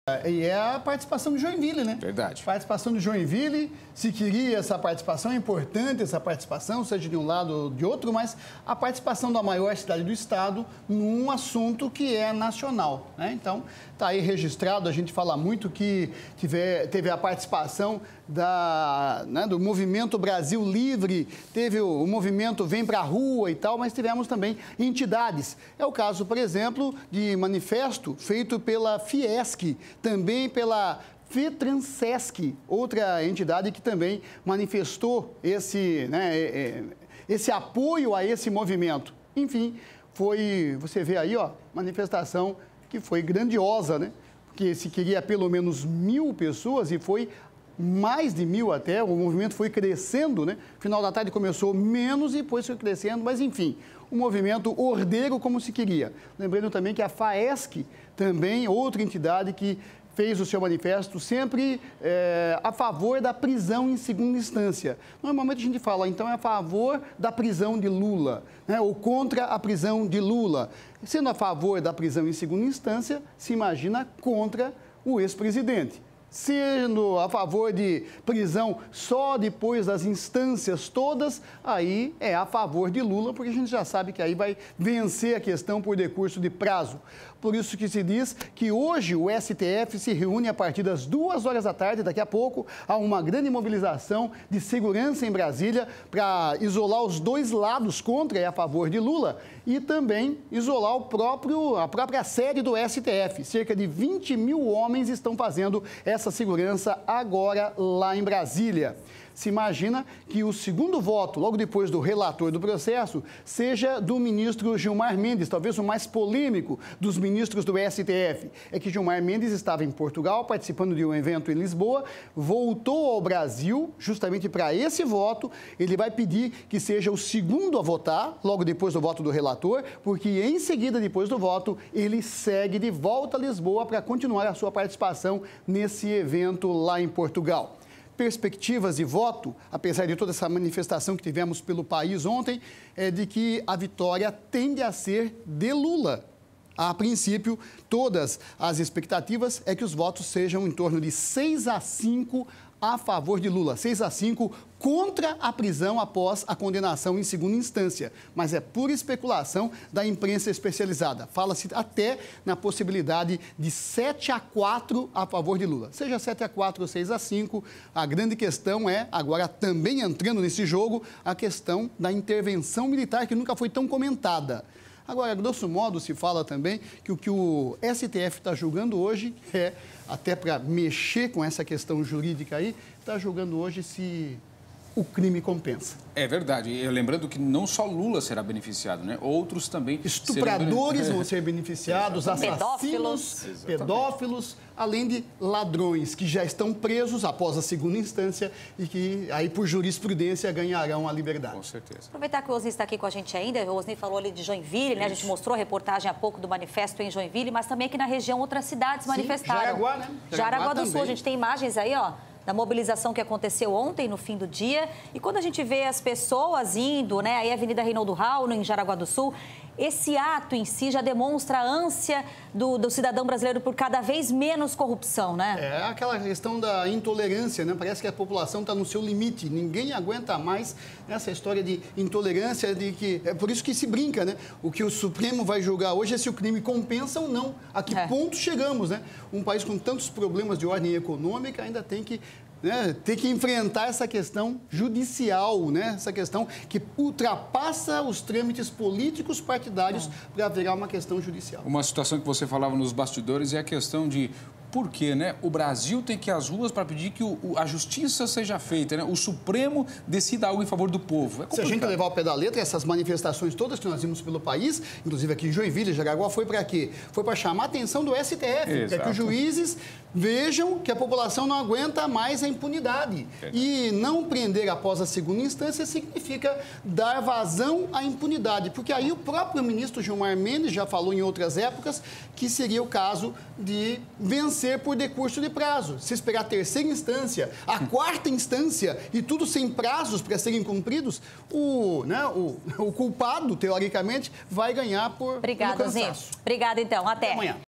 E é a participação de Joinville, né? Verdade. Participação de Joinville, se queria essa participação, é importante essa participação, seja de um lado ou de outro, mas a participação da maior cidade do estado num assunto que é nacional, né? Então, está aí registrado, a gente fala muito que teve a participação do Movimento Brasil Livre, teve o movimento Vem Pra Rua e tal, mas tivemos também entidades. É o caso, por exemplo, de manifesto feito pela Fiesc, também pela FETRANSESC, outra entidade que também manifestou esse apoio a esse movimento. Enfim, você vê aí, ó, manifestação que foi grandiosa, né? Porque se queria pelo menos 1.000 pessoas e foi mais de 1.000 até, o movimento foi crescendo, né? Final da tarde começou menos e depois foi crescendo, mas enfim, o movimento ordeiro como se queria. Lembrando também que a FAESC, também outra entidade que fez o seu manifesto sempre a favor da prisão em segunda instância. Normalmente a gente fala, então, é a favor da prisão de Lula, né? Ou contra a prisão de Lula. Sendo a favor da prisão em segunda instância, se imagina contra o ex-presidente. Sendo a favor de prisão só depois das instâncias todas, aí é a favor de Lula, porque a gente já sabe que aí vai vencer a questão por decurso de prazo. Por isso que se diz que hoje o STF se reúne a partir das 2h da tarde, daqui a pouco, há uma grande mobilização de segurança em Brasília para isolar os dois lados contra e a favor de Lula e também isolar a própria sede do STF. Cerca de 20.000 homens estão fazendo essa segurança agora lá em Brasília. Se imagina que o segundo voto, logo depois do relator do processo, seja do ministro Gilmar Mendes, talvez o mais polêmico dos ministros do STF. É que Gilmar Mendes estava em Portugal, participando de um evento em Lisboa, voltou ao Brasil justamente para esse voto. Ele vai pedir que seja o segundo a votar, logo depois do voto do relator, porque em seguida, depois do voto, ele segue de volta a Lisboa para continuar a sua participação nesse evento lá em Portugal. Perspectivas de voto, apesar de toda essa manifestação que tivemos pelo país ontem, é de que a vitória tende a ser de Lula. A princípio, todas as expectativas é que os votos sejam em torno de 6-5 a favor de Lula, 6-5 contra a prisão após a condenação em segunda instância. Mas é pura especulação da imprensa especializada. Fala-se até na possibilidade de 7-4 a favor de Lula. Seja 7-4 ou 6-5, a grande questão é, agora também entrando nesse jogo, a questão da intervenção militar, que nunca foi tão comentada. Agora, grosso modo, se fala também que o que o STF está julgando hoje é, até para mexer com essa questão jurídica aí, está julgando hoje se o crime compensa. É verdade. E lembrando que não só Lula será beneficiado, né? Outros também. Estupradores vão ser beneficiados, assassinos, pedófilos, além de ladrões que já estão presos após a segunda instância e que aí por jurisprudência ganharão a liberdade. Com certeza. Aproveitar que o Osni está aqui com a gente ainda, o Osni falou ali de Joinville, né? A gente mostrou a reportagem há pouco do manifesto em Joinville, mas também aqui na região outras cidades manifestaram. Jaraguá, né? Jaraguá do Sul, a gente tem imagens aí, ó, da mobilização que aconteceu ontem, no fim do dia. E quando a gente vê as pessoas indo, né, aí a Avenida Reinaldo Raul, em Jaraguá do Sul, esse ato em si já demonstra a ânsia do cidadão brasileiro por cada vez menos corrupção, né? É aquela questão da intolerância, né? Parece que a população está no seu limite. Ninguém aguenta mais essa história de intolerância, de que é por isso que se brinca, né? O que o Supremo vai julgar hoje é se o crime compensa ou não. A que ponto chegamos, né? Um país com tantos problemas de ordem econômica ainda tem que enfrentar essa questão judicial, né? Essa questão que ultrapassa os trâmites políticos partidários para virar uma questão judicial. Uma situação que você falava nos bastidores é a questão de por quê, né? O Brasil tem que ir às ruas para pedir que a justiça seja feita, né? O Supremo decida algo em favor do povo. Se a gente levar ao pé da letra, essas manifestações todas que nós vimos pelo país, inclusive aqui em Joinville, Jaraguá, foi para quê? Foi para chamar a atenção do STF, para que os juízes vejam que a população não aguenta mais a impunidade. E não prender após a segunda instância significa dar vazão à impunidade, porque aí o próprio ministro Gilmar Mendes já falou em outras épocas que seria o caso de vencer por decurso de prazo. Se esperar a terceira instância, a quarta instância e tudo sem prazos para serem cumpridos, o culpado, teoricamente, vai ganhar por Obrigada, Zé. Obrigada, então. Até amanhã.